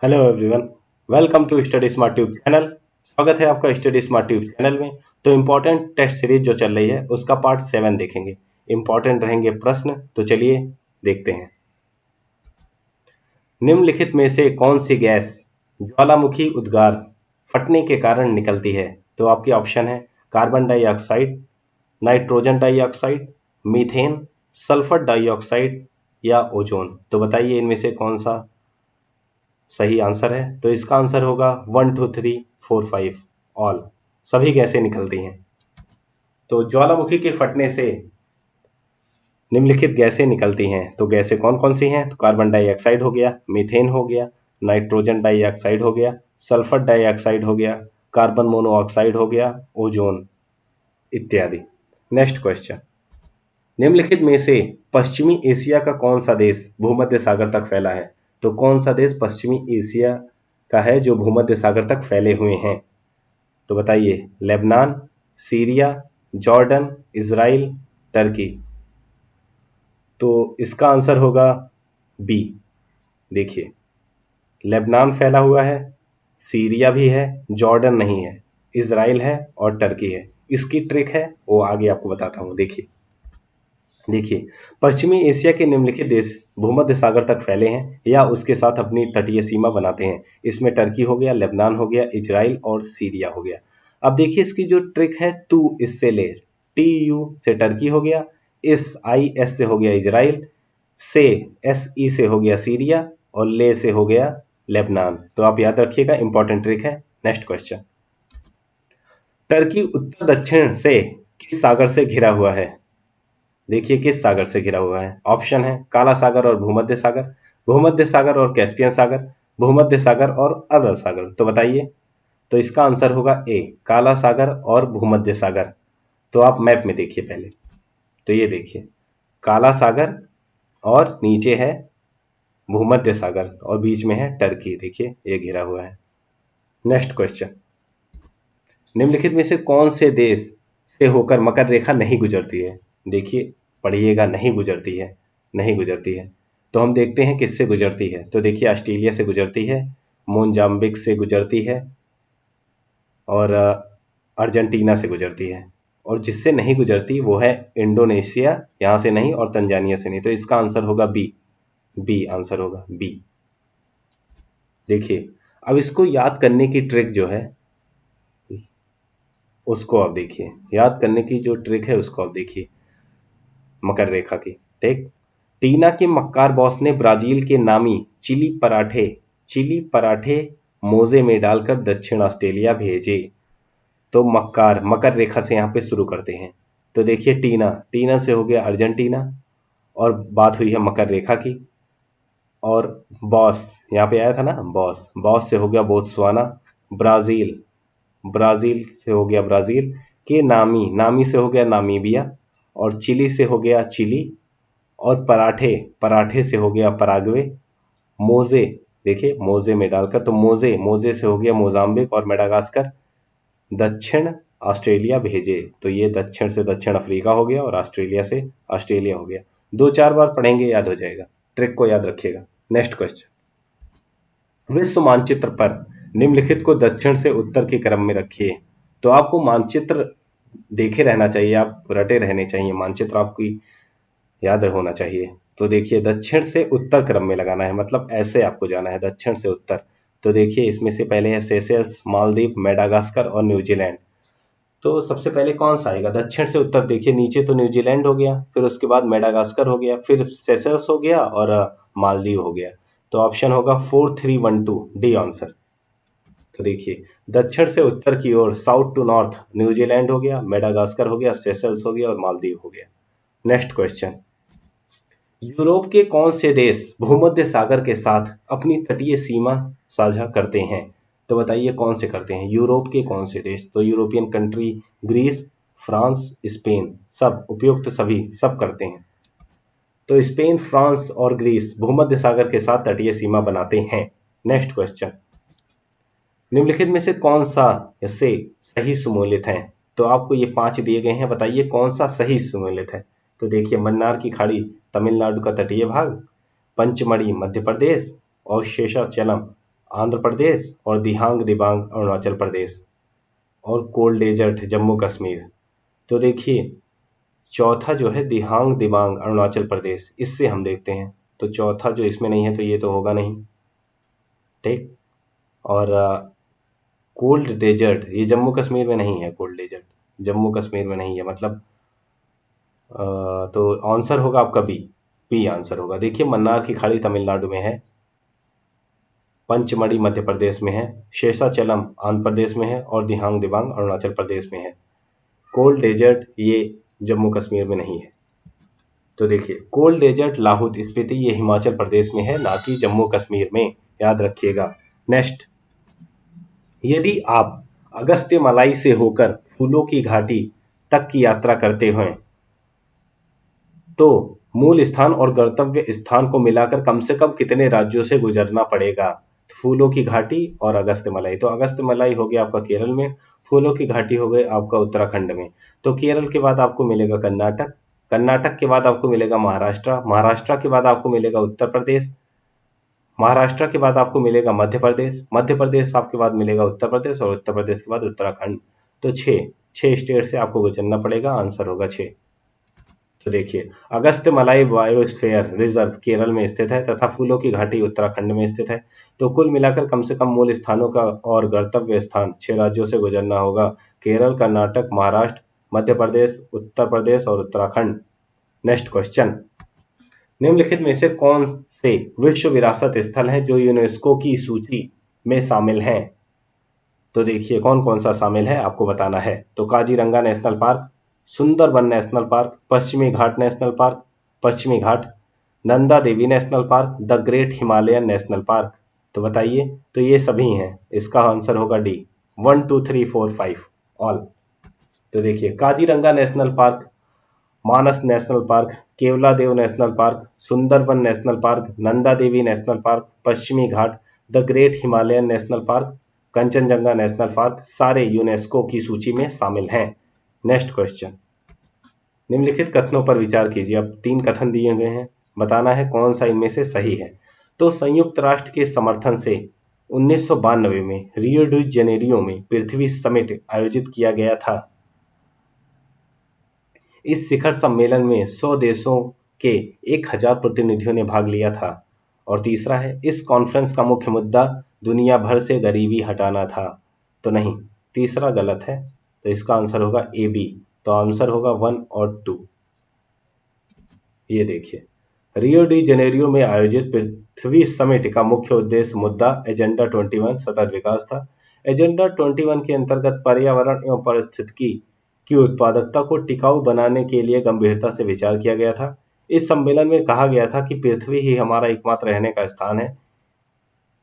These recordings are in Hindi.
Hello everyone, welcome to study smart tube channel. स्वागत है आपका स्टडी स्मार्ट ट्यूब चैनल में। तो इम्पोर्टेंट टेस्ट सीरीज जो चल रही है उसका पार्ट 7 देखेंगे। इम्पोर्टेंट रहेंगे प्रश्न, तो चलिए देखते हैं। निम्नलिखित में से कौन सी गैस ज्वालामुखी उद्गार फटने के कारण निकलती है? तो आपके ऑप्शन है carbon dioxide, nitrogen dioxide, methane, sulphur dioxide या ओजोन। तो बताइए इनमें से कौन सा सही आंसर है। तो इसका आंसर होगा 1 2 3 4 5 ऑल, सभी गैसें निकलती हैं। तो ज्वालामुखी के फटने से निम्नलिखित गैसें निकलती हैं। तो गैसें कौन कौन सी हैं? तो कार्बन डाइऑक्साइड हो गया, मीथेन हो गया, नाइट्रोजन डाइऑक्साइड हो गया, सल्फर डाइऑक्साइड हो गया, कार्बन मोनोऑक्साइड हो गया, ओजोन इत्यादि। नेक्स्ट क्वेश्चन, निम्नलिखित में से पश्चिमी एशिया का कौन सा देश भूमध्य सागर तक फैला है? तो कौन सा देश पश्चिमी एशिया का है जो भूमध्य सागर तक फैले हुए हैं? तो बताइए, Lebanon, Syria, Jordan, Israel, Turkey. तो इसका आंसर होगा बी। देखिए, लेबनान फैला हुआ है, सीरिया भी है, जॉर्डन नहीं है, इजराइल है और टर्की है। इसकी ट्रिक है वो आगे आपको बताता हूँ। देखिए देखिए पश्चिमी एशिया के निम्नलिखित देश भूमध्य सागर तक फैले हैं या उसके साथ अपनी तटीय सीमा बनाते हैं। इसमें टर्की हो गया, लेबनान हो गया, इजराइल और सीरिया हो गया। अब देखिए इसकी जो ट्रिक है, तू इससे ले, टी यू से टर्की हो गया, इस आई एस से हो गया इजराइल, से एस ई से हो गया सीरिया और ले से हो गया लेबनान। तो आप याद रखिएगा, इंपॉर्टेंट ट्रिक है। नेक्स्ट क्वेश्चन, टर्की उत्तर दक्षिण से किस सागर से घिरा हुआ है? देखिए किस सागर से घिरा हुआ है। ऑप्शन है काला सागर और भूमध्य सागर, भूमध्य सागर और कैस्पियन सागर, भूमध्य सागर और अरब सागर। तो बताइए। तो इसका आंसर होगा ए, काला सागर और भूमध्य सागर। तो आप मैप में देखिए पहले। तो ये देखिए, काला सागर और नीचे है भूमध्य सागर और बीच में है टर्की। देखिए ये घिरा हुआ है। नेक्स्ट क्वेश्चन, निम्नलिखित में से कौन से देश से होकर मकर रेखा नहीं गुजरती है? देखिए पढ़िएगा, नहीं गुजरती है, नहीं गुजरती है। तो हम देखते हैं किससे गुजरती है। तो देखिए ऑस्ट्रेलिया से गुजरती है, मोजाम्बिक से गुजरती है और अर्जेंटीना से गुजरती है। और जिससे नहीं गुजरती वो है इंडोनेशिया, यहाँ से नहीं, और तंजानिया से नहीं। तो इसका आंसर होगा बी। बी आंसर होगा बी। देखिए अब इसको याद करने की ट्रिक जो है उसको आप देखिए, याद करने की जो ट्रिक है उसको आप देखिए मकर रेखा की। ठीक, टीना के मक्कार बॉस ने ब्राजील के नामी चिली पराठे मोजे में डालकर दक्षिण ऑस्ट्रेलिया भेजे। तो मक्कार मकर रेखा से यहाँ पे शुरू करते हैं। तो देखिए टीना, टीना से हो गया अर्जेंटीना और बात हुई है मकर रेखा की। और बॉस यहाँ पे आया था ना, बॉस, बॉस से हो गया बोत्सवाना। ब्राजील, ब्राजील से हो गया ब्राजील के नामी, नामी से हो गया नामीबिया। और चिली से हो गया चिली। और पराठे, पराठे से हो गया पराग्वे। मोजे, देखिए मोजे में डालकर, तो मोजे, मोजे से हो गया मोजाम्बिक और मेडागास्कर। दक्षिण ऑस्ट्रेलिया भेजे, तो ये दक्षिण से दक्षिण अफ्रीका हो गया और ऑस्ट्रेलिया से ऑस्ट्रेलिया हो गया। 2 4 बार पढ़ेंगे याद हो जाएगा, ट्रिक को याद रखिएगा। नेक्स्ट क्वेश्चन, विश्व मानचित्र पर निम्नलिखित को दक्षिण से उत्तर के क्रम में रखिए। तो आपको मानचित्र देखे रहना चाहिए, आप रटे रहने चाहिए, मानचित्र आपकी याद होना चाहिए। तो देखिए दक्षिण से उत्तर क्रम में लगाना है, मतलब ऐसे आपको जाना है दक्षिण से उत्तर। तो देखिए इसमें से पहले है सेशेल्स, मालदीव, मेडागास्कर और न्यूजीलैंड। तो सबसे पहले कौन सा आएगा दक्षिण से उत्तर? देखिए नीचे तो न्यूजीलैंड हो गया, फिर उसके बाद मेडागास्कर हो गया, फिर सेशेल्स हो गया और मालदीव हो गया। तो ऑप्शन होगा 4312 डी आंसर। तो देखिए दक्षिण से उत्तर की ओर, साउथ टू नॉर्थ, न्यूजीलैंड हो गया, मेडागास्कर हो गया, सेशेल्स हो गया और मालदीव हो गया। नेक्स्ट क्वेश्चन, यूरोप के कौन से देश भूमध्य सागर के साथ अपनी तटीय सीमा साझा करते हैं? तो बताइए कौन से करते हैं यूरोप के कौन से देश? तो European country, Greece, France, Spain, सब उपयुक्त, सभी सब करते हैं। तो स्पेन, फ्रांस और ग्रीस भूमध्य सागर के साथ तटीय सीमा बनाते हैं। नेक्स्ट क्वेश्चन, निम्नलिखित में से कौन सा इससे सही सुमेलित है? तो आपको ये 5 दिए गए हैं, बताइए कौन सा सही सुमेलित है। तो देखिए मन्नार की खाड़ी तमिलनाडु का तटीय भाग, पंचमढ़ी मध्य प्रदेश और शेषाचलम आंध्र प्रदेश और दिहांग दिबांग अरुणाचल प्रदेश और कोल्ड डेजर्ट जम्मू कश्मीर। तो देखिए चौथा जो है दिहांग दिबांग अरुणाचल प्रदेश, इससे हम देखते हैं तो चौथा जो इसमें नहीं है तो ये तो होगा नहीं, ठीक। और कोल्ड डेजर्ट ये जम्मू कश्मीर में नहीं है, कोल्ड डेजर्ट जम्मू कश्मीर में नहीं है, मतलब तो आंसर होगा आपका बी, बी आंसर होगा। देखिए मन्नार की खाड़ी तमिलनाडु में है, पंचमढ़ी मध्य प्रदेश में है, शेषाचलम आंध्र प्रदेश में है और दिहांग दिबांग अरुणाचल प्रदेश में है। कोल्ड डेजर्ट ये जम्मू कश्मीर में नहीं है। तो देखिए कोल्ड डेजर्ट लाहौल स्पीति ये हिमाचल प्रदेश में है, ना कि जम्मू कश्मीर में, याद रखिएगा। नेक्स्ट, यदि आप अगस्त्य मलाई से होकर फूलों की घाटी तक की यात्रा करते हैं तो मूल स्थान और गंतव्य स्थान को मिलाकर कम से कम कितने राज्यों से गुजरना पड़ेगा? फूलों की घाटी और अगस्त्य मलाई, तो अगस्त्य मलाई हो गया आपका केरल में, फूलों की घाटी हो गई आपका उत्तराखंड में। तो केरल के बाद आपको मिलेगा कर्नाटक, कर्नाटक के बाद आपको मिलेगा महाराष्ट्र, महाराष्ट्र के बाद आपको मिलेगा उत्तर प्रदेश, महाराष्ट्र के बाद आपको मिलेगा मध्य प्रदेश, मध्य प्रदेश आपके बाद मिलेगा उत्तर प्रदेश और उत्तर प्रदेश के बाद उत्तराखंड। तो छह स्टेट से आपको गुजरना पड़ेगा, आंसर होगा 6। तो देखिए अगस्त्य मलाई बायोस्फीयर रिजर्व केरल में स्थित है तथा फूलों की घाटी उत्तराखंड में स्थित है। तो कुल मिलाकर कम से कम मूल स्थानों का और गंतव्य स्थान 6 राज्यों से गुजरना होगा, केरल, कर्नाटक, महाराष्ट्र, मध्य प्रदेश, उत्तर प्रदेश और उत्तराखंड। नेक्स्ट क्वेश्चन, निम्नलिखित में से कौन से विश्व विरासत स्थल हैं जो यूनेस्को की सूची में शामिल हैं? तो देखिए कौन कौन सा शामिल है आपको बताना है। तो Kaziranga national park, Sundarban national park, Pashchimi Ghat national park, Pashchimi Ghat, Nanda Devi national park, the great Himalayan national park. तो बताइए, तो ये सभी हैं, इसका आंसर होगा डी, 1 2 3 4 5 ऑल। तो देखिए Kaziranga national park, Manas national park, Keoladeo national park, Sundarban national park, Nanda Devi national park, Pashchimi Ghat, the great Himalayan national park, Kanchenjunga national park सारे यूनेस्को की सूची में शामिल हैं। नेक्स्ट क्वेश्चन, निम्नलिखित कथनों पर विचार कीजिए। अब 3 कथन दिए हुए हैं, बताना है कौन सा इनमें से सही है। तो संयुक्त राष्ट्र के समर्थन से 1992 में रियो डी जेनेरियो में पृथ्वी समिट आयोजित किया गया था। इस शिखर सम्मेलन में 100 देशों के 1000 प्रतिनिधियों ने भाग लिया था। और तीसरा है, इस कॉन्फ्रेंस का मुख्य मुद्दा दुनिया भर से गरीबी हटाना था। तो नहीं, तीसरा गलत है, तो इसका आंसर होगा ए बी। तो आंसर होगा 1 और 2। ये देखिए रियो डी जेनेरियो में आयोजित पृथ्वी समिट का मुख्य उद्देश्य मुद्दा एजेंडा 21 सतत विकास था। एजेंडा 21 के अंतर्गत पर्यावरण एवं पारिस्थितिकी की उत्पादकता को टिकाऊ बनाने के लिए गंभीरता से विचार किया गया था। इस सम्मेलन में कहा गया था कि पृथ्वी ही हमारा एकमात्र रहने का स्थान है,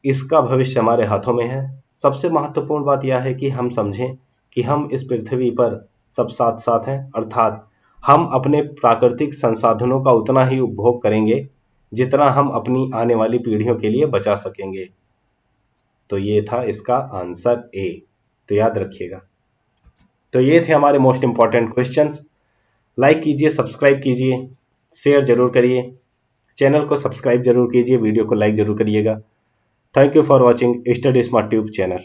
इसका भविष्य हमारे हाथों में है। सबसे महत्वपूर्ण बात यह है कि हम समझें कि हम इस पृथ्वी पर सब साथ साथ हैं, अर्थात हम अपने प्राकृतिक संसाधनों का उतना ही उपभोग करेंगे जितना हम अपनी आने वाली पीढ़ियों के लिए बचा सकेंगे। तो ये था इसका आंसर ए, तो याद रखिएगा। तो ये थे हमारे मोस्ट इंपॉर्टेंट क्वेश्चंस। लाइक कीजिए, सब्सक्राइब कीजिए, शेयर जरूर करिए, चैनल को सब्सक्राइब जरूर कीजिए, वीडियो को लाइक जरूर करिएगा। Thank you for watching study smart tube channel.